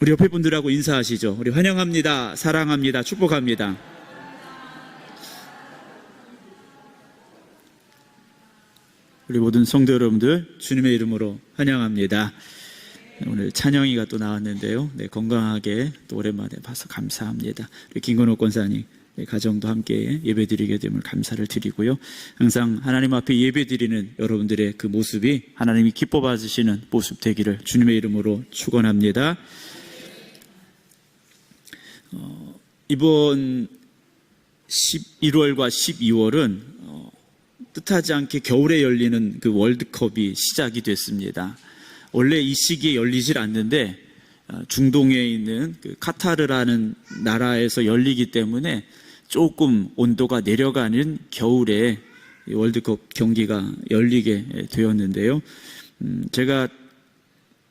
우리 옆에 분들하고 인사하시죠. 우리 환영합니다. 사랑합니다. 축복합니다. 우리 모든 성도 여러분들 주님의 이름으로 환영합니다. 오늘 찬영이가 또 나왔는데요. 네, 건강하게 또 오랜만에 봐서 감사합니다. 우리 김건호 권사님 가정도 함께 예배드리게 됨을 감사를 드리고요. 항상 하나님 앞에 예배드리는 여러분들의 그 모습이 하나님이 기뻐 받으시는 모습 되기를 주님의 이름으로 축원합니다. 이번 11월과 12월은 뜻하지 않게 겨울에 열리는 그 월드컵이 시작이 됐습니다. 원래 이 시기에 열리질 않는데 중동에 있는 그 카타르라는 나라에서 열리기 때문에 조금 온도가 내려가는 겨울에 월드컵 경기가 열리게 되었는데요. 제가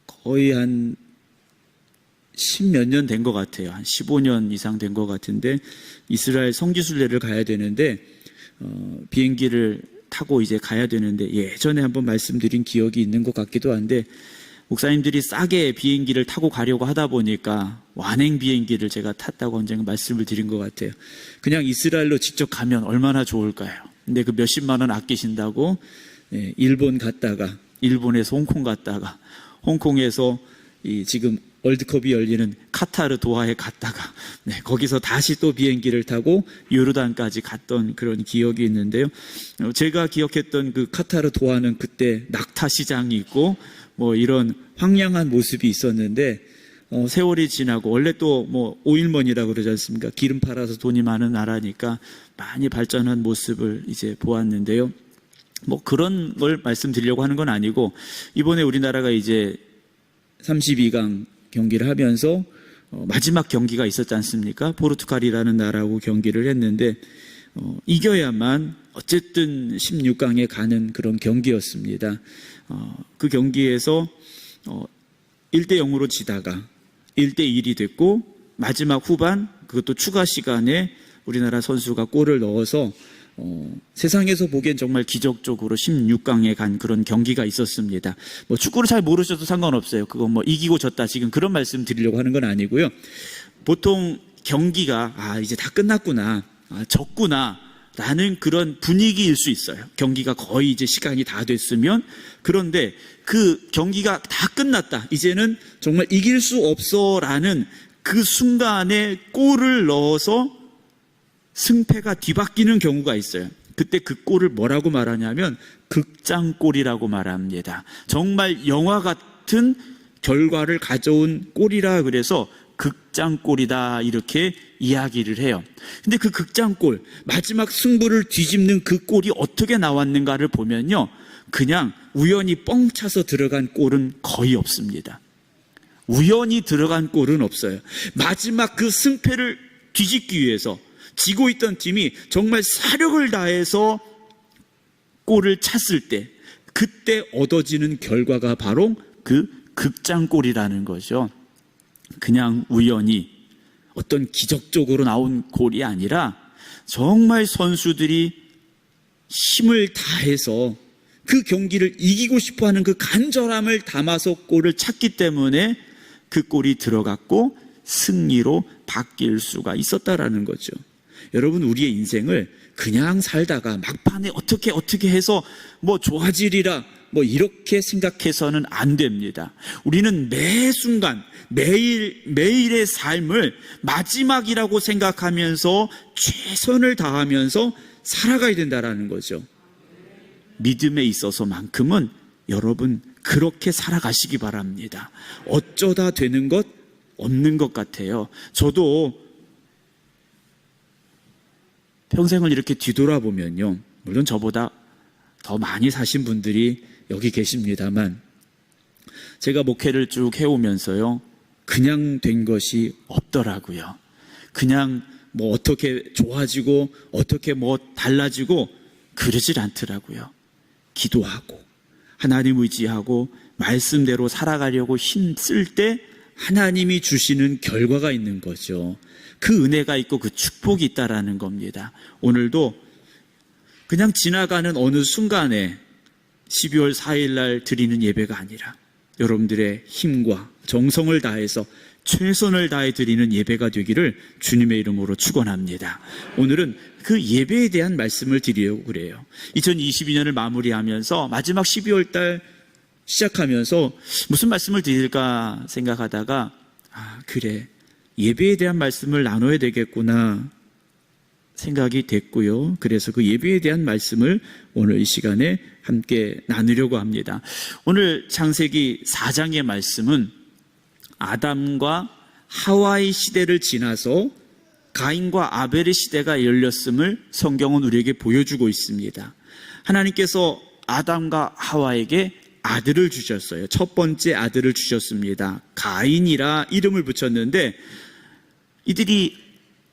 거의 한 10몇 년 된 것 같아요. 한 15년 이상 된 것 같은데 이스라엘 성지순례를 가야 되는데 비행기를 타고 이제 가야 되는데 예전에 한번 말씀드린 기억이 있는 것 같기도 한데 목사님들이 싸게 비행기를 타고 가려고 하다 보니까 완행 비행기를 제가 탔다고 언젠가 말씀을 드린 것 같아요. 그냥 이스라엘로 직접 가면 얼마나 좋을까요? 근데 그 몇십만 원 아끼신다고 일본 갔다가 일본에서 홍콩 갔다가 홍콩에서 지금 월드컵이 열리는 카타르 도하에 갔다가 거기서 다시 또 비행기를 타고 요르단까지 갔던 그런 기억이 있는데요. 제가 기억했던 그 카타르 도하는 그때 낙타 시장이 있고 뭐 이런 황량한 모습이 있었는데 세월이 지나고 원래 또 뭐 오일머니라고 그러지 않습니까? 기름 팔아서 돈이 많은 나라니까 많이 발전한 모습을 이제 보았는데요. 뭐 그런 걸 말씀드리려고 하는 건 아니고 이번에 우리나라가 이제 32강 경기를 하면서 마지막 경기가 있었지 않습니까? 포르투갈이라는 나라하고 경기를 했는데 이겨야만 어쨌든 16강에 가는 그런 경기였습니다. 그 경기에서 1대0으로 지다가 1대1이 됐고 마지막 후반 그것도 추가 시간에 우리나라 선수가 골을 넣어서 세상에서 보기엔 정말 기적적으로 16강에 간 그런 경기가 있었습니다. 뭐 축구를 잘 모르셔도 상관없어요. 그거 뭐 이기고 졌다 지금 그런 말씀 드리려고 하는 건 아니고요. 보통 경기가 이제 다 끝났구나, 졌구나 라는 그런 분위기일 수 있어요. 경기가 거의 이제 시간이 다 됐으면. 그런데 그 경기가 다 끝났다, 이제는 정말 이길 수 없어 라는 그 순간에 골을 넣어서 승패가 뒤바뀌는 경우가 있어요. 그때 그 골을 뭐라고 말하냐면 극장골이라고 말합니다. 정말 영화 같은 결과를 가져온 골이라 그래서 극장골이다 이렇게 이야기를 해요. 근데 그 극장골, 마지막 승부를 뒤집는 그 골이 어떻게 나왔는가를 보면요, 그냥 우연히 뻥 차서 들어간 골은 거의 없습니다. 우연히 들어간 골은 없어요. 마지막 그 승패를 뒤집기 위해서 지고 있던 팀이 정말 사력을 다해서 골을 찼을 때 그때 얻어지는 결과가 바로 그 극장골이라는 거죠. 그냥 우연히 어떤 기적적으로 나온 골이 아니라 정말 선수들이 힘을 다해서 그 경기를 이기고 싶어하는 그 간절함을 담아서 골을 찼기 때문에 그 골이 들어갔고 승리로 바뀔 수가 있었다라는 거죠. 여러분, 우리의 인생을 그냥 살다가 막판에 어떻게 해서 뭐 좋아지리라 뭐 이렇게 생각해서는 안 됩니다. 우리는 매 순간 매일의 삶을 마지막이라고 생각하면서 최선을 다하면서 살아가야 된다라는 거죠. 믿음에 있어서만큼은 여러분 그렇게 살아가시기 바랍니다. 어쩌다 되는 것 없는 것 같아요. 저도 평생을 이렇게 뒤돌아보면요, 물론 저보다 더 많이 사신 분들이 여기 계십니다만 제가 목회를 쭉 해오면서요, 그냥 된 것이 없더라고요. 그냥 뭐 어떻게 좋아지고 어떻게 뭐 달라지고 그러질 않더라고요. 기도하고 하나님 의지하고 말씀대로 살아가려고 힘쓸 때 하나님이 주시는 결과가 있는 거죠. 그 은혜가 있고 그 축복이 있다라는 겁니다. 오늘도 그냥 지나가는 어느 순간에 12월 4일 날 드리는 예배가 아니라 여러분들의 힘과 정성을 다해서 최선을 다해 드리는 예배가 되기를 주님의 이름으로 축원합니다. 오늘은 그 예배에 대한 말씀을 드리려고 그래요. 2022년을 마무리하면서 마지막 12월 달 시작하면서 무슨 말씀을 드릴까 생각하다가 그래, 예배에 대한 말씀을 나눠야 되겠구나 생각이 됐고요. 그래서 그 예배에 대한 말씀을 오늘 이 시간에 함께 나누려고 합니다. 오늘 창세기 4장의 말씀은 아담과 하와의 시대를 지나서 가인과 아벨의 시대가 열렸음을 성경은 우리에게 보여주고 있습니다. 하나님께서 아담과 하와에게 아들을 주셨어요. 첫 번째 아들을 주셨습니다. 가인이라 이름을 붙였는데 이들이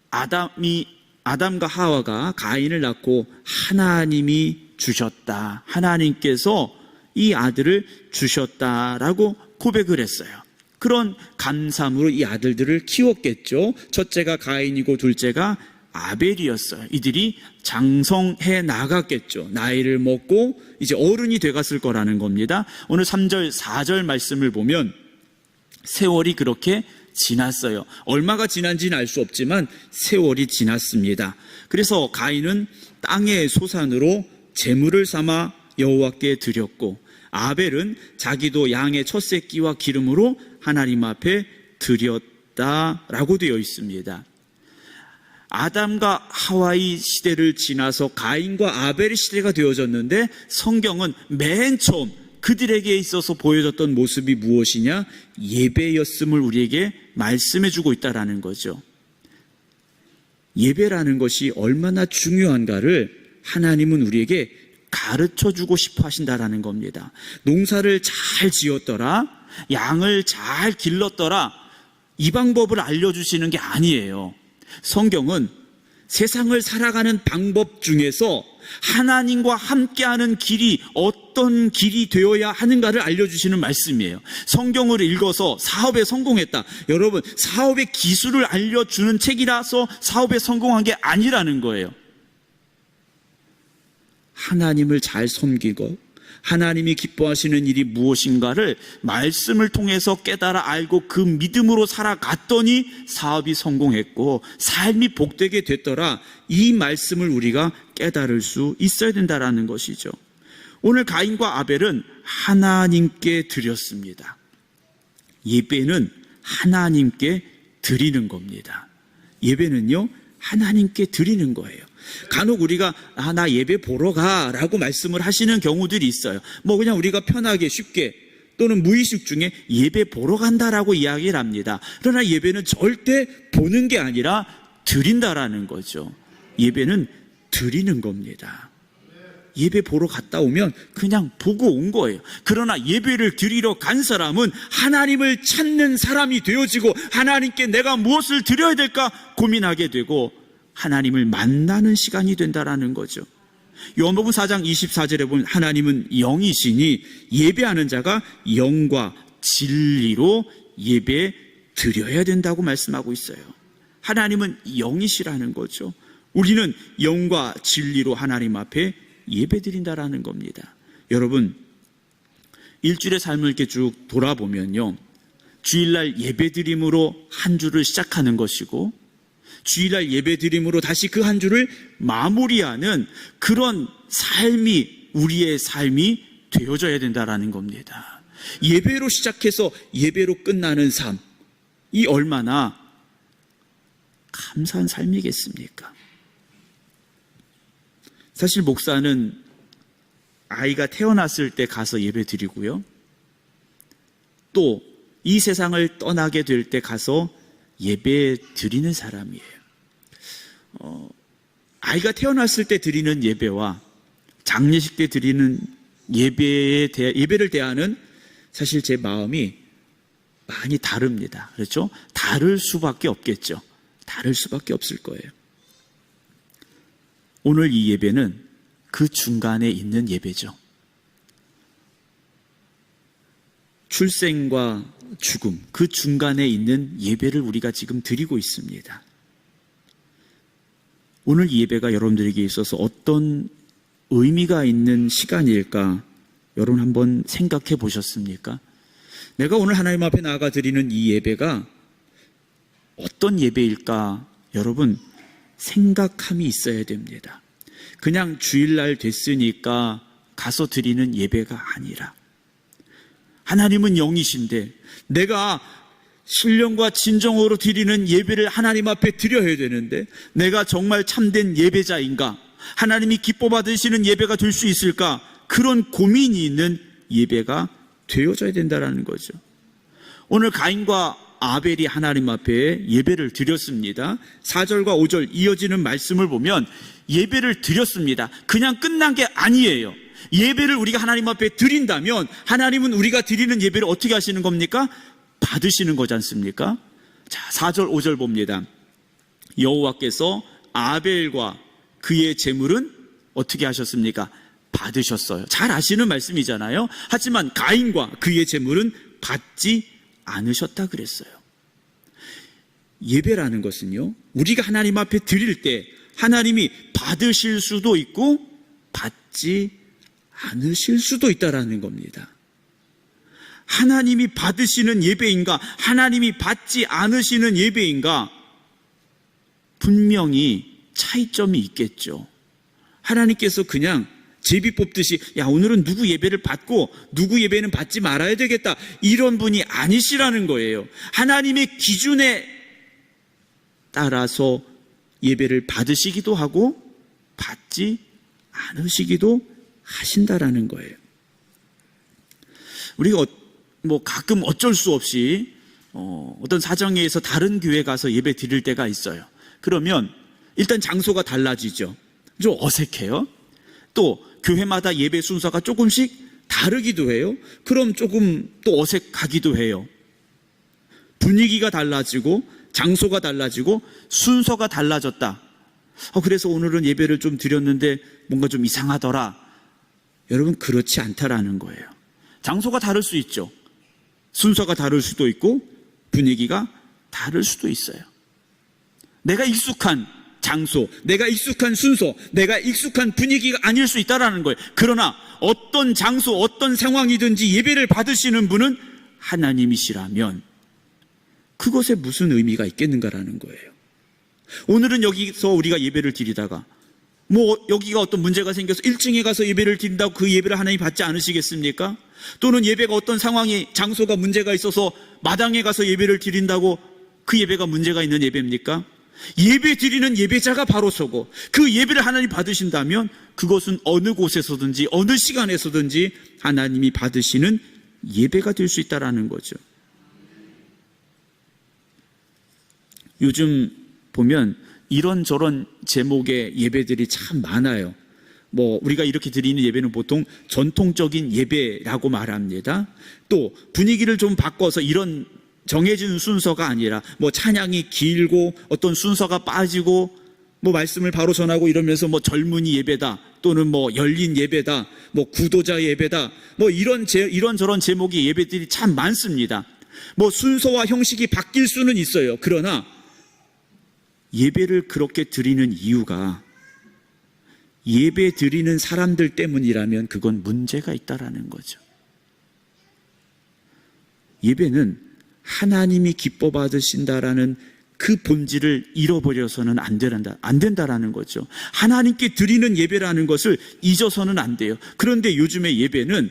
아담과 하와가 가인을 낳고 하나님이 주셨다. 하나님께서 이 아들을 주셨다라고 고백을 했어요. 그런 감사함으로 이 아들들을 키웠겠죠. 첫째가 가인이고 둘째가 아벨이었어요. 이들이 장성해 나갔겠죠. 나이를 먹고 이제 어른이 돼갔을 거라는 겁니다. 오늘 3절, 4절 말씀을 보면 세월이 그렇게 지났어요. 얼마가 지난지는 알 수 없지만 세월이 지났습니다. 그래서 가인은 땅의 소산으로 제물을 삼아 여호와께 드렸고 아벨은 자기도 양의 첫 새끼와 기름으로 하나님 앞에 드렸다라고 되어 있습니다. 아담과 하와의 시대를 지나서 가인과 아벨의 시대가 되어졌는데 성경은 맨 처음 그들에게 있어서 보여줬던 모습이 무엇이냐? 예배였음을 우리에게 말씀해주고 있다는 거죠. 예배라는 것이 얼마나 중요한가를 하나님은 우리에게 가르쳐주고 싶어 하신다라는 겁니다. 농사를 잘 지었더라, 양을 잘 길렀더라, 이 방법을 알려주시는 게 아니에요. 성경은 세상을 살아가는 방법 중에서 하나님과 함께하는 길이 어떤 길이 되어야 하는가를 알려주시는 말씀이에요. 성경을 읽어서 사업에 성공했다. 여러분, 사업의 기술을 알려주는 책이라서 사업에 성공한 게 아니라는 거예요. 하나님을 잘 섬기고 하나님이 기뻐하시는 일이 무엇인가를 말씀을 통해서 깨달아 알고 그 믿음으로 살아갔더니 사업이 성공했고 삶이 복되게 됐더라. 이 말씀을 우리가 깨달을 수 있어야 된다는 것이죠. 오늘 가인과 아벨은 하나님께 드렸습니다. 예배는 하나님께 드리는 겁니다. 예배는요, 하나님께 드리는 거예요. 간혹 우리가 나 예배 보러 가라고 말씀을 하시는 경우들이 있어요. 그냥 우리가 편하게 쉽게 또는 무의식 중에 예배 보러 간다라고 이야기를 합니다. 그러나 예배는 절대 보는 게 아니라 드린다라는 거죠. 예배는 드리는 겁니다. 예배 보러 갔다 오면 그냥 보고 온 거예요. 그러나 예배를 드리러 간 사람은 하나님을 찾는 사람이 되어지고 하나님께 내가 무엇을 드려야 될까 고민하게 되고 하나님을 만나는 시간이 된다라는 거죠. 요한복음 4장 24절에 보면 하나님은 영이시니 예배하는 자가 영과 진리로 예배 드려야 된다고 말씀하고 있어요. 하나님은 영이시라는 거죠. 우리는 영과 진리로 하나님 앞에 예배 드린다라는 겁니다. 여러분, 일주일의 삶을 이렇게 쭉 돌아보면요, 주일날 예배 드림으로 한 주를 시작하는 것이고 주일날 예배드림으로 다시 그 한 주를 마무리하는 그런 삶이 우리의 삶이 되어져야 된다라는 겁니다. 예배로 시작해서 예배로 끝나는 삶, 이 얼마나 감사한 삶이겠습니까? 사실 목사는 아이가 태어났을 때 가서 예배드리고요, 또 이 세상을 떠나게 될 때 가서 예배 드리는 사람이에요. 아이가 태어났을 때 드리는 예배와 장례식 때 드리는 예배를 대하는 사실 제 마음이 많이 다릅니다. 그렇죠? 다를 수밖에 없겠죠. 다를 수밖에 없을 거예요. 오늘 이 예배는 그 중간에 있는 예배죠. 출생과 죽음, 그 중간에 있는 예배를 우리가 지금 드리고 있습니다. 오늘 이 예배가 여러분들에게 있어서 어떤 의미가 있는 시간일까? 여러분 한번 생각해 보셨습니까? 내가 오늘 하나님 앞에 나아가 드리는 이 예배가 어떤 예배일까? 여러분, 생각함이 있어야 됩니다. 그냥 주일날 됐으니까 가서 드리는 예배가 아니라, 하나님은 영이신데 내가 신령과 진정으로 드리는 예배를 하나님 앞에 드려야 되는데, 내가 정말 참된 예배자인가? 하나님이 기뻐 받으시는 예배가 될 수 있을까? 그런 고민이 있는 예배가 되어져야 된다는 거죠. 오늘 가인과 아벨이 하나님 앞에 예배를 드렸습니다. 4절과 5절 이어지는 말씀을 보면 예배를 드렸습니다. 그냥 끝난 게 아니에요. 예배를 우리가 하나님 앞에 드린다면 하나님은 우리가 드리는 예배를 어떻게 하시는 겁니까? 받으시는 거지 않습니까? 자, 4절 5절 봅니다. 여호와께서 아벨과 그의 제물은 어떻게 하셨습니까? 받으셨어요. 잘 아시는 말씀이잖아요. 하지만 가인과 그의 제물은 받지 않으셨다 그랬어요. 예배라는 것은요, 우리가 하나님 앞에 드릴 때 하나님이 받으실 수도 있고 받지 않으실 수도 있다라는 겁니다. 하나님이 받으시는 예배인가, 하나님이 받지 않으시는 예배인가, 분명히 차이점이 있겠죠. 하나님께서 그냥 제비 뽑듯이 야, 오늘은 누구 예배를 받고 누구 예배는 받지 말아야 되겠다, 이런 분이 아니시라는 거예요. 하나님의 기준에 따라서 예배를 받으시기도 하고 받지 않으시기도 하신다라는 거예요. 우리가 가끔 어쩔 수 없이 어떤 사정에 의해서 다른 교회 가서 예배 드릴 때가 있어요. 그러면 일단 장소가 달라지죠. 좀 어색해요. 또 교회마다 예배 순서가 조금씩 다르기도 해요. 그럼 조금 또 어색하기도 해요. 분위기가 달라지고 장소가 달라지고 순서가 달라졌다. 그래서 오늘은 예배를 좀 드렸는데 뭔가 좀 이상하더라. 여러분, 그렇지 않다라는 거예요. 장소가 다를 수 있죠. 순서가 다를 수도 있고 분위기가 다를 수도 있어요. 내가 익숙한 장소, 내가 익숙한 순서, 내가 익숙한 분위기가 아닐 수 있다라는 거예요. 그러나 어떤 장소, 어떤 상황이든지 예배를 받으시는 분은 하나님이시라면 그것에 무슨 의미가 있겠는가라는 거예요. 오늘은 여기서 우리가 예배를 드리다가 여기가 어떤 문제가 생겨서 1층에 가서 예배를 드린다고 그 예배를 하나님이 받지 않으시겠습니까? 또는 예배가 어떤 상황이, 장소가 문제가 있어서 마당에 가서 예배를 드린다고 그 예배가 문제가 있는 예배입니까? 예배 드리는 예배자가 바로 서고 그 예배를 하나님 받으신다면 그것은 어느 곳에서든지 어느 시간에서든지 하나님이 받으시는 예배가 될 수 있다는 거죠. 요즘 보면 이런저런 제목의 예배들이 참 많아요. 우리가 이렇게 드리는 예배는 보통 전통적인 예배라고 말합니다. 또 분위기를 좀 바꿔서 이런 정해진 순서가 아니라 찬양이 길고 어떤 순서가 빠지고 말씀을 바로 전하고 이러면서 젊은이 예배다, 또는 열린 예배다, 구도자 예배다, 이런저런 제목의 예배들이 참 많습니다. 순서와 형식이 바뀔 수는 있어요. 그러나 예배를 그렇게 드리는 이유가 예배 드리는 사람들 때문이라면 그건 문제가 있다라는 거죠. 예배는 하나님이 기뻐 받으신다라는 그 본질을 잃어버려서는 안 된다라는 거죠. 하나님께 드리는 예배라는 것을 잊어서는 안 돼요. 그런데 요즘의 예배는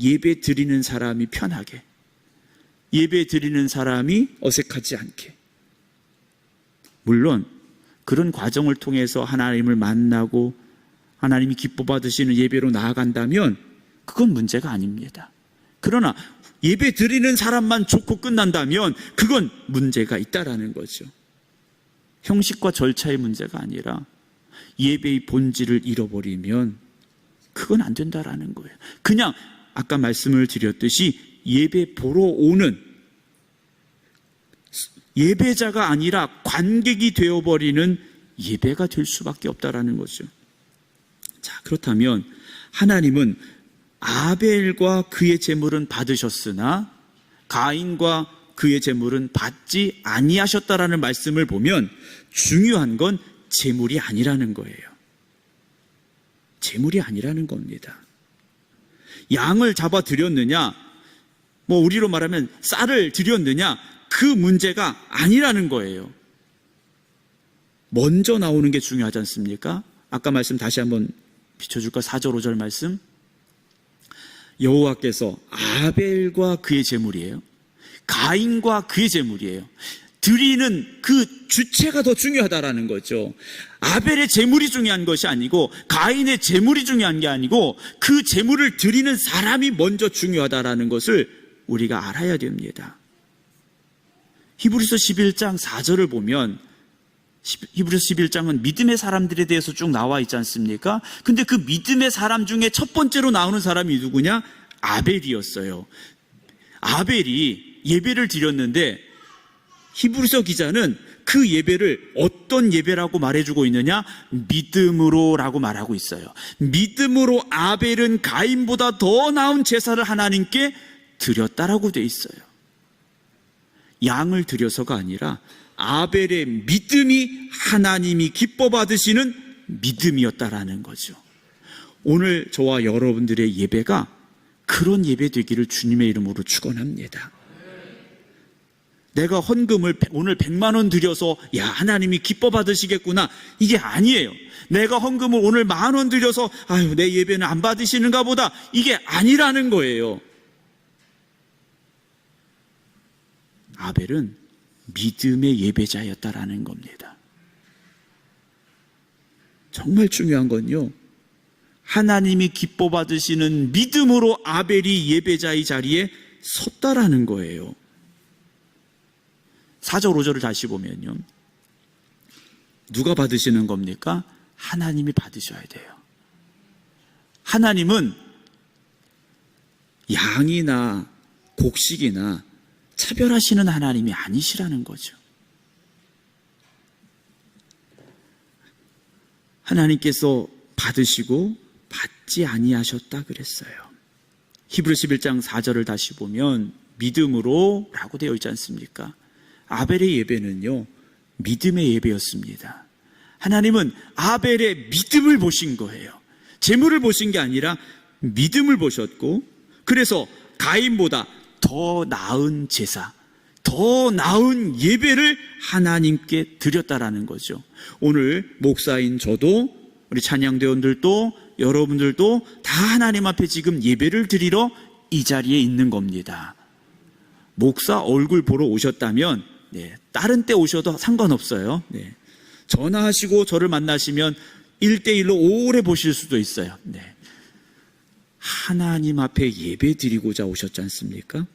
예배 드리는 사람이 편하게, 예배 드리는 사람이 어색하지 않게, 물론 그런 과정을 통해서 하나님을 만나고 하나님이 기뻐 받으시는 예배로 나아간다면 그건 문제가 아닙니다. 그러나 예배 드리는 사람만 좋고 끝난다면 그건 문제가 있다라는 거죠. 형식과 절차의 문제가 아니라 예배의 본질을 잃어버리면 그건 안 된다라는 거예요. 그냥 아까 말씀을 드렸듯이 예배 보러 오는 예배자가 아니라 관객이 되어버리는 예배가 될 수밖에 없다라는 거죠. 자, 그렇다면 하나님은 아벨과 그의 제물은 받으셨으나 가인과 그의 제물은 받지 아니하셨다라는 말씀을 보면 중요한 건 제물이 아니라는 거예요. 제물이 아니라는 겁니다. 양을 잡아 드렸느냐, 뭐 우리로 말하면 쌀을 드렸느냐, 그 문제가 아니라는 거예요. 먼저 나오는 게 중요하지 않습니까? 아까 말씀 다시 한번 비춰줄까? 4절 5절 말씀. 여호와께서 아벨과 그의 제물이에요, 가인과 그의 제물이에요. 드리는 그 주체가 더 중요하다라는 거죠. 아벨의 제물이 중요한 것이 아니고, 가인의 제물이 중요한 게 아니고, 그 제물을 드리는 사람이 먼저 중요하다라는 것을 우리가 알아야 됩니다. 히브리서 11장 4절을 보면, 히브리서 11장은 믿음의 사람들에 대해서 쭉 나와 있지 않습니까? 근데 그 믿음의 사람 중에 첫 번째로 나오는 사람이 누구냐? 아벨이었어요. 아벨이 예배를 드렸는데 히브리서 기자는 그 예배를 어떤 예배라고 말해주고 있느냐? 믿음으로라고 말하고 있어요. 믿음으로 아벨은 가인보다 더 나은 제사를 하나님께 드렸다라고 돼 있어요. 양을 드려서가 아니라 아벨의 믿음이 하나님이 기뻐 받으시는 믿음이었다라는 거죠. 오늘 저와 여러분들의 예배가 그런 예배 되기를 주님의 이름으로 축원합니다. 내가 헌금을 오늘 100만 원 드려서 야, 하나님이 기뻐 받으시겠구나, 이게 아니에요. 내가 헌금을 오늘 10,000원 드려서 아유, 내 예배는 안 받으시는가 보다, 이게 아니라는 거예요. 아벨은 믿음의 예배자였다라는 겁니다. 정말 중요한 건요, 하나님이 기뻐 받으시는 믿음으로 아벨이 예배자의 자리에 섰다라는 거예요. 4절 5절을 다시 보면요, 누가 받으시는 겁니까? 하나님이 받으셔야 돼요. 하나님은 양이나 곡식이나 차별하시는 하나님이 아니시라는 거죠. 하나님께서 받으시고 받지 아니하셨다 그랬어요. 히브리서 11장 4절을 다시 보면 믿음으로 라고 되어 있지 않습니까? 아벨의 예배는요, 믿음의 예배였습니다. 하나님은 아벨의 믿음을 보신 거예요. 재물을 보신 게 아니라 믿음을 보셨고, 그래서 가인보다 더 나은 제사, 더 나은 예배를 하나님께 드렸다라는 거죠. 오늘 목사인 저도, 우리 찬양대원들도, 여러분들도 다 하나님 앞에 지금 예배를 드리러 이 자리에 있는 겁니다. 목사 얼굴 보러 오셨다면 다른 때 오셔도 상관없어요. 전화하시고 저를 만나시면 1대1로 오래 보실 수도 있어요. 하나님 앞에 예배 드리고자 오셨지 않습니까?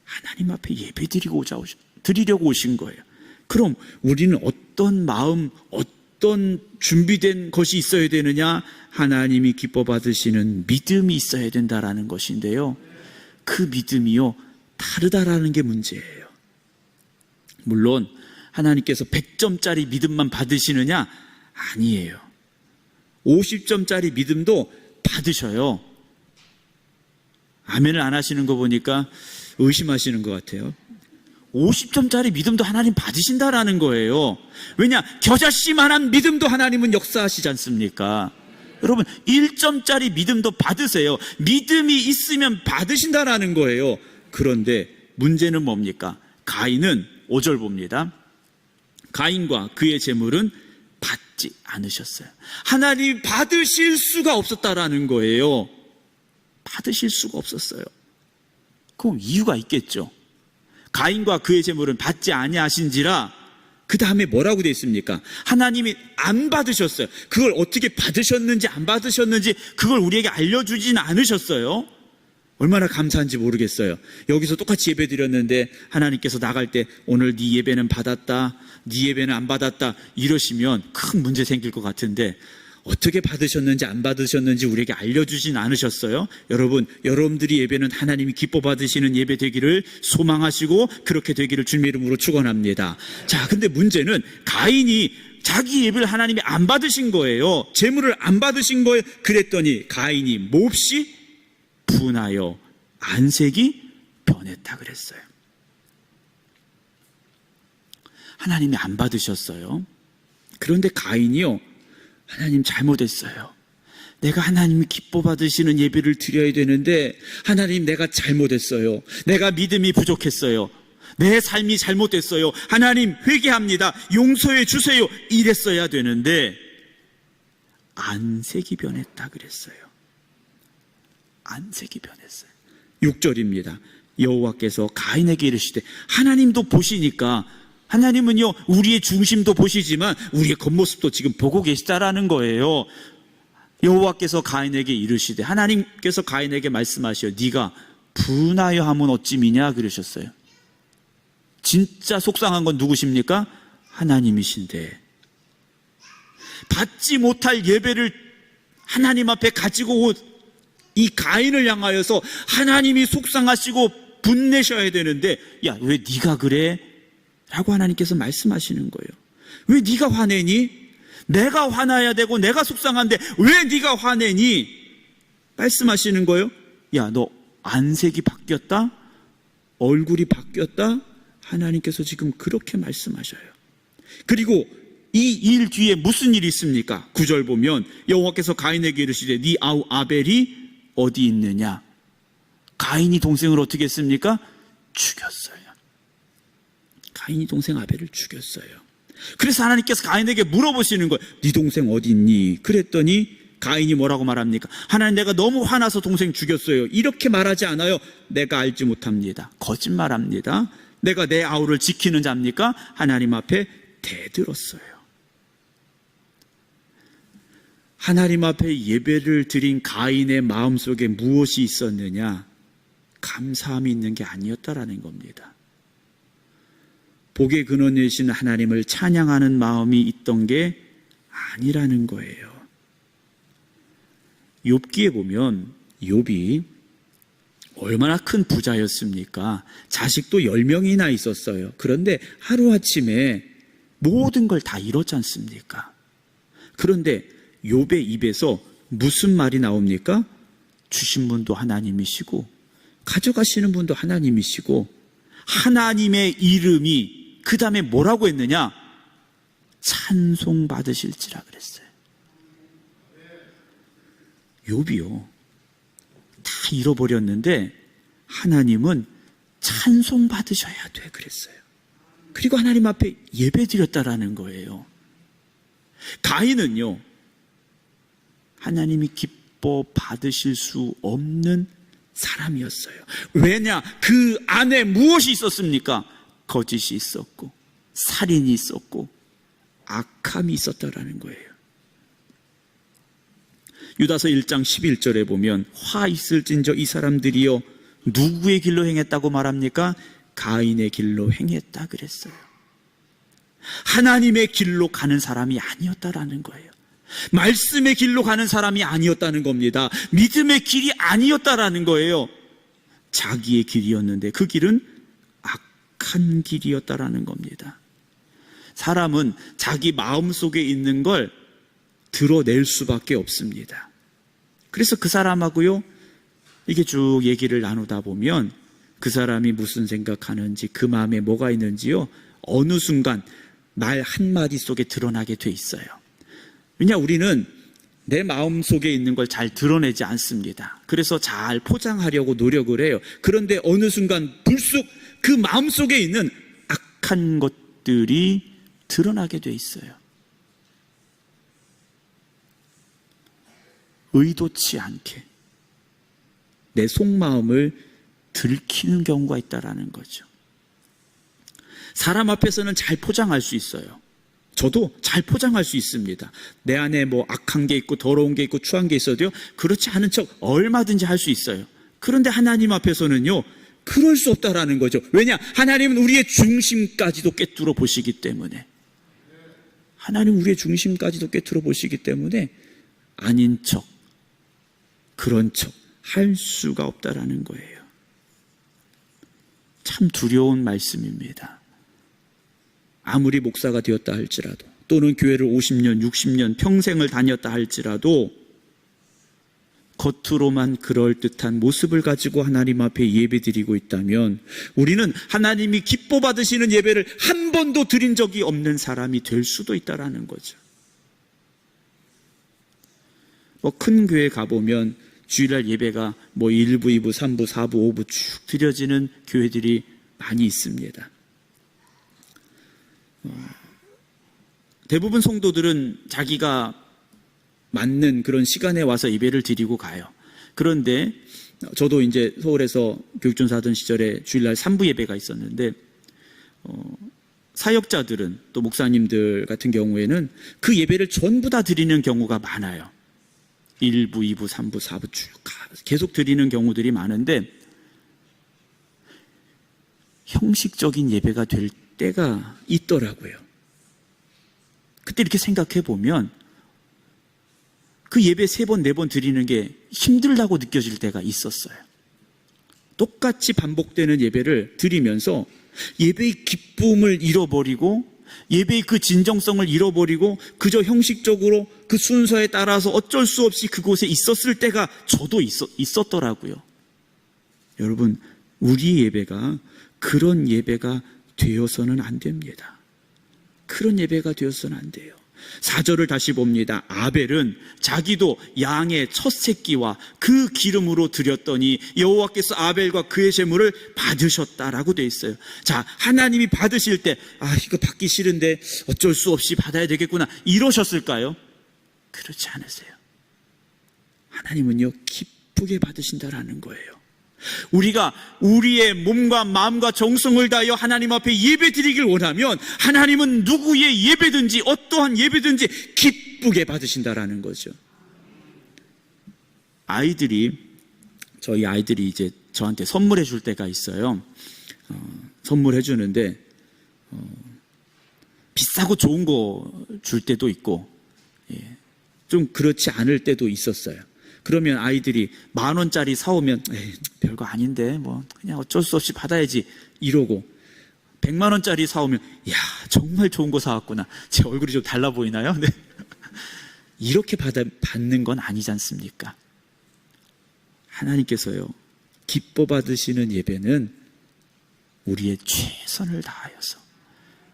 하나님 앞에 예배 드리려고 오신 거예요. 그럼 우리는 어떤 마음, 어떤 준비된 것이 있어야 되느냐? 하나님이 기뻐 받으시는 믿음이 있어야 된다라는 것인데요, 그 믿음이요, 다르다라는 게 문제예요. 물론 하나님께서 100점짜리 믿음만 받으시느냐? 아니에요. 50점짜리 믿음도 받으셔요. 아멘을 안 하시는 거 보니까 의심하시는 것 같아요. 50점짜리 믿음도 하나님 받으신다라는 거예요. 왜냐? 겨자씨만한 믿음도 하나님은 역사하시지 않습니까? 여러분, 1점짜리 믿음도 받으세요. 믿음이 있으면 받으신다라는 거예요. 그런데 문제는 뭡니까? 가인은 5절 봅니다. 가인과 그의 제물은 받지 않으셨어요. 하나님이 받으실 수가 없었다라는 거예요. 받으실 수가 없었어요. 그럼 이유가 있겠죠. 가인과 그의 제물은 받지 아니하신지라, 그 다음에 뭐라고 되어 있습니까? 하나님이 안 받으셨어요. 그걸 어떻게 받으셨는지 안 받으셨는지 그걸 우리에게 알려주지는 않으셨어요. 얼마나 감사한지 모르겠어요. 여기서 똑같이 예배 드렸는데 하나님께서 나갈 때 오늘 네 예배는 받았다, 네 예배는 안 받았다 이러시면 큰 문제 생길 것 같은데, 어떻게 받으셨는지 안 받으셨는지 우리에게 알려주진 않으셨어요. 여러분, 여러분들이 예배는 하나님이 기뻐 받으시는 예배 되기를 소망하시고 그렇게 되기를 주님의 이름으로 축원합니다. 자, 근데 문제는 가인이 자기 예배를 하나님이 안 받으신 거예요. 제물을 안 받으신 거예요. 그랬더니 가인이 몹시 분하여 안색이 변했다 그랬어요. 하나님이 안 받으셨어요. 그런데 가인이요, 하나님 잘못했어요. 내가 하나님이 기뻐 받으시는 예배를 드려야 되는데 하나님 내가 잘못했어요. 내가 믿음이 부족했어요. 내 삶이 잘못됐어요. 하나님 회개합니다. 용서해 주세요. 이랬어야 되는데 안색이 변했다 그랬어요. 안색이 변했어요. 6절입니다. 여호와께서 가인에게 이르시되, 하나님도 보시니까, 하나님은요 우리의 중심도 보시지만 우리의 겉모습도 지금 보고 계시다라는 거예요. 여호와께서 가인에게 이르시되, 하나님께서 가인에게 말씀하시어 네가 분하여 함은 어찌미냐 그러셨어요. 진짜 속상한 건 누구십니까? 하나님이신데 받지 못할 예배를 하나님 앞에 가지고 온 이 가인을 향하여서 하나님이 속상하시고 분내셔야 되는데, 야, 왜 네가 그래? 라고 하나님께서 말씀하시는 거예요. 왜 네가 화내니? 내가 화나야 되고 내가 속상한데 왜 네가 화내니? 말씀하시는 거예요. 야, 너 안색이 바뀌었다? 얼굴이 바뀌었다? 하나님께서 지금 그렇게 말씀하셔요. 그리고 이 일 뒤에 무슨 일이 있습니까? 9절 보면 여호와께서 가인에게 이르시되 네 아우 아벨이 어디 있느냐? 가인이 동생을 어떻게 했습니까? 죽였어요. 가인이 동생 아벨을 죽였어요. 그래서 하나님께서 가인에게 물어보시는 거예요. 네 동생 어디 있니? 그랬더니 가인이 뭐라고 말합니까? 하나님, 내가 너무 화나서 동생 죽였어요. 이렇게 말하지 않아요. 내가 알지 못합니다. 거짓말합니다. 내가 내 아우를 지키는 자입니까? 하나님 앞에 대들었어요. 하나님 앞에 예배를 드린 가인의 마음속에 무엇이 있었느냐? 감사함이 있는 게 아니었다라는 겁니다. 복의 근원이신 하나님을 찬양하는 마음이 있던 게 아니라는 거예요. 욥기에 보면 욥이 얼마나 큰 부자였습니까? 자식도 10명이나 있었어요. 그런데 하루아침에 모든 걸 다 잃었지 않습니까? 그런데 욥의 입에서 무슨 말이 나옵니까? 주신 분도 하나님이시고 가져가시는 분도 하나님이시고 하나님의 이름이 그 다음에 뭐라고 했느냐? 찬송 받으실지라 그랬어요. 욥이요 다 잃어버렸는데 하나님은 찬송 받으셔야 돼 그랬어요. 그리고 하나님 앞에 예배 드렸다라는 거예요. 가인은요 하나님이 기뻐 받으실 수 없는 사람이었어요. 왜냐? 그 안에 무엇이 있었습니까? 거짓이 있었고 살인이 있었고 악함이 있었다라는 거예요. 유다서 1장 11절에 보면 화 있을진저 이 사람들이여 누구의 길로 행했다고 말합니까? 가인의 길로 행했다 그랬어요. 하나님의 길로 가는 사람이 아니었다라는 거예요. 말씀의 길로 가는 사람이 아니었다는 겁니다. 믿음의 길이 아니었다라는 거예요. 자기의 길이었는데 그 길은 악한 길이었다라는 겁니다. 사람은 자기 마음속에 있는 걸 드러낼 수밖에 없습니다. 그래서 그 사람하고요 이게 쭉 얘기를 나누다 보면 그 사람이 무슨 생각하는지 그 마음에 뭐가 있는지요 어느 순간 말 한마디 속에 드러나게 돼 있어요. 왜냐, 우리는 내 마음속에 있는 걸 잘 드러내지 않습니다. 그래서 잘 포장하려고 노력을 해요. 그런데 어느 순간 불쑥 그 마음속에 있는 악한 것들이 드러나게 돼 있어요. 의도치 않게 내 속마음을 들키는 경우가 있다라는 거죠. 사람 앞에서는 잘 포장할 수 있어요. 저도 잘 포장할 수 있습니다. 내 안에 뭐 악한 게 있고 더러운 게 있고 추한 게 있어도요 그렇지 않은 척 얼마든지 할 수 있어요. 그런데 하나님 앞에서는요 그럴 수 없다라는 거죠. 왜냐? 하나님은 우리의 중심까지도 꿰뚫어 보시기 때문에, 하나님 우리의 중심까지도 꿰뚫어 보시기 때문에 아닌 척, 그런 척 할 수가 없다라는 거예요. 참 두려운 말씀입니다. 아무리 목사가 되었다 할지라도 또는 교회를 50년, 60년 평생을 다녔다 할지라도 겉으로만 그럴듯한 모습을 가지고 하나님 앞에 예배드리고 있다면 우리는 하나님이 기뻐 받으시는 예배를 한 번도 드린 적이 없는 사람이 될 수도 있다라는 거죠. 큰 교회 가보면 주일날 예배가 1부, 2부, 3부, 4부, 5부 쭉 드려지는 교회들이 많이 있습니다. 대부분 성도들은 자기가 맞는 그런 시간에 와서 예배를 드리고 가요. 그런데 저도 이제 서울에서 교육전사 하던 시절에 주일날 3부 예배가 있었는데 사역자들은 또 목사님들 같은 경우에는 그 예배를 전부 다 드리는 경우가 많아요. 1부, 2부, 3부, 4부 쭉 계속 드리는 경우들이 많은데 형식적인 예배가 될 때가 있더라고요. 그때 이렇게 생각해 보면 그 예배 3번, 4번 드리는 게 힘들다고 느껴질 때가 있었어요. 똑같이 반복되는 예배를 드리면서 예배의 기쁨을 잃어버리고 예배의 그 진정성을 잃어버리고 그저 형식적으로 그 순서에 따라서 어쩔 수 없이 그곳에 있었을 때가 저도 있었더라고요. 여러분, 우리 예배가 그런 예배가 되어서는 안 됩니다. 그런 예배가 되어서는 안 돼요. 4절을 다시 봅니다. 아벨은 자기도 양의 첫 새끼와 그 기름으로 드렸더니 여호와께서 아벨과 그의 제물을 받으셨다라고 되어 있어요. 자, 하나님이 받으실 때 이거 받기 싫은데 어쩔 수 없이 받아야 되겠구나 이러셨을까요? 그렇지 않으세요. 하나님은요, 기쁘게 받으신다라는 거예요. 우리가 우리의 몸과 마음과 정성을 다하여 하나님 앞에 예배 드리길 원하면 하나님은 누구의 예배든지 어떠한 예배든지 기쁘게 받으신다라는 거죠. 저희 아이들이 이제 저한테 선물해 줄 때가 있어요. 선물해 주는데 비싸고 좋은 거 줄 때도 있고 좀 그렇지 않을 때도 있었어요. 그러면 아이들이 10,000원짜리 사오면 별거 아닌데 그냥 어쩔 수 없이 받아야지 이러고 100만원짜리 사오면 정말 좋은 거 사왔구나. 제 얼굴이 좀 달라 보이나요? 네. 이렇게 받는 건 아니지 않습니까? 하나님께서요, 기뻐 받으시는 예배는 우리의 최선을 다하여서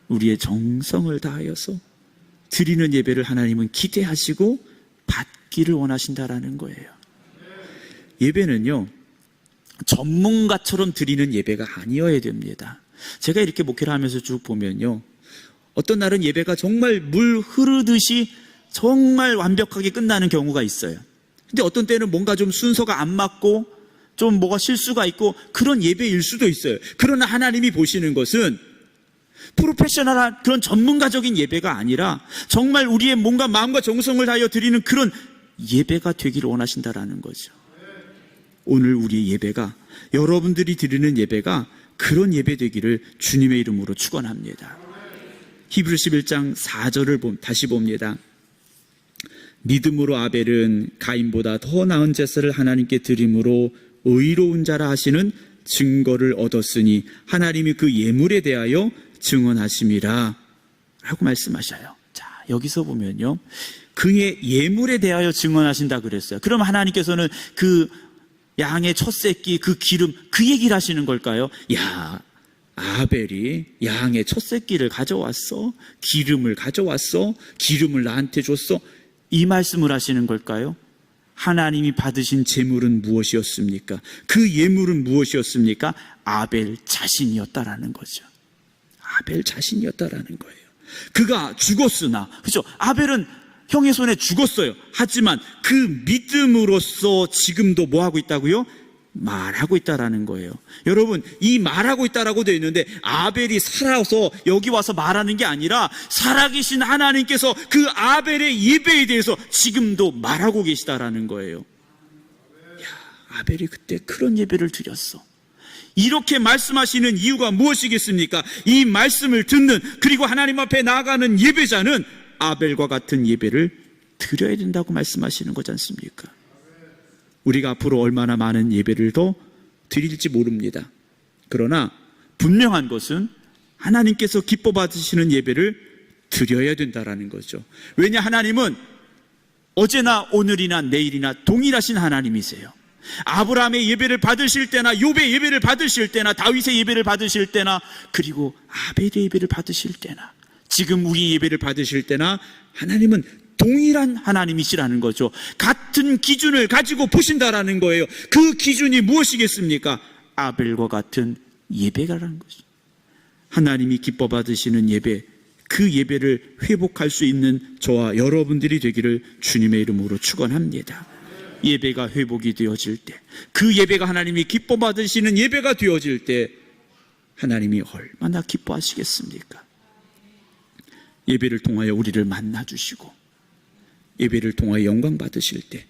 우리의 정성을 다하여서 드리는 예배를 하나님은 기대하시고 받기를 원하신다라는 거예요. 예배는요, 전문가처럼 드리는 예배가 아니어야 됩니다. 제가 이렇게 목회를 하면서 쭉 보면요, 어떤 날은 예배가 정말 물 흐르듯이 정말 완벽하게 끝나는 경우가 있어요. 근데 어떤 때는 뭔가 좀 순서가 안 맞고 좀 뭐가 실수가 있고 그런 예배일 수도 있어요. 그러나 하나님이 보시는 것은 프로페셔널한 그런 전문가적인 예배가 아니라 정말 우리의 몸과 마음과 정성을 다하여 드리는 그런 예배가 되기를 원하신다라는 거죠. 오늘 우리의 예배가, 여러분들이 드리는 예배가 그런 예배 되기를 주님의 이름으로 축원합니다. 히브리서 11장 4절을 다시 봅니다. 믿음으로 아벨은 가인보다 더 나은 제사를 하나님께 드림으로 의로운 자라 하시는 증거를 얻었으니 하나님이 그 예물에 대하여 증언하심이라 라고 말씀하셔요. 자, 여기서 보면요, 그의 예물에 대하여 증언하신다 그랬어요. 그럼 하나님께서는 그 양의 첫 새끼, 그 기름, 그 얘기를 하시는 걸까요? 아벨이 양의 첫 새끼를 가져왔어, 기름을 가져왔어, 기름을 나한테 줬어, 이 말씀을 하시는 걸까요? 하나님이 받으신 제물은 무엇이었습니까? 그 예물은 무엇이었습니까? 아벨 자신이었다라는 거죠. 아벨 자신이었다라는 거예요. 그가 죽었으나, 그렇죠? 아벨은 형의 손에 죽었어요. 하지만 그 믿음으로써 지금도 뭐 하고 있다고요? 말하고 있다라는 거예요. 여러분, 이 말하고 있다라고 되어 있는데 아벨이 살아서 여기 와서 말하는 게 아니라 살아계신 하나님께서 그 아벨의 예배에 대해서 지금도 말하고 계시다라는 거예요. 아벨이 그때 그런 예배를 드렸어. 이렇게 말씀하시는 이유가 무엇이겠습니까? 이 말씀을 듣는, 그리고 하나님 앞에 나아가는 예배자는 아벨과 같은 예배를 드려야 된다고 말씀하시는 거지 않습니까? 우리가 앞으로 얼마나 많은 예배를 더 드릴지 모릅니다. 그러나 분명한 것은 하나님께서 기뻐 받으시는 예배를 드려야 된다라는 거죠. 왜냐, 하나님은 어제나 오늘이나 내일이나 동일하신 하나님이세요. 아브라함의 예배를 받으실 때나 욥의 예배를 받으실 때나 다윗의 예배를 받으실 때나 그리고 아벨의 예배를 받으실 때나 지금 우리 예배를 받으실 때나 하나님은 동일한 하나님이시라는 거죠. 같은 기준을 가지고 보신다라는 거예요. 그 기준이 무엇이겠습니까? 아벨과 같은 예배가라는 거죠. 하나님이 기뻐 받으시는 예배, 그 예배를 회복할 수 있는 저와 여러분들이 되기를 주님의 이름으로 축원합니다. 예배가 회복이 되어질 때, 그 예배가 하나님이 기뻐 받으시는 예배가 되어질 때 하나님이 얼마나 기뻐하시겠습니까? 예배를 통하여 우리를 만나주시고 예배를 통하여 영광 받으실 때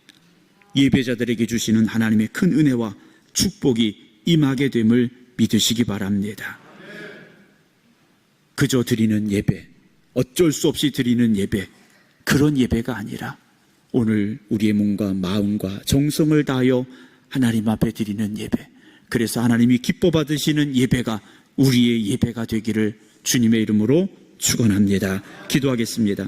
예배자들에게 주시는 하나님의 큰 은혜와 축복이 임하게 됨을 믿으시기 바랍니다. 그저 드리는 예배, 어쩔 수 없이 드리는 예배, 그런 예배가 아니라 오늘 우리의 몸과 마음과 정성을 다하여 하나님 앞에 드리는 예배, 그래서 하나님이 기뻐 받으시는 예배가 우리의 예배가 되기를 주님의 이름으로 축원합니다. 기도하겠습니다.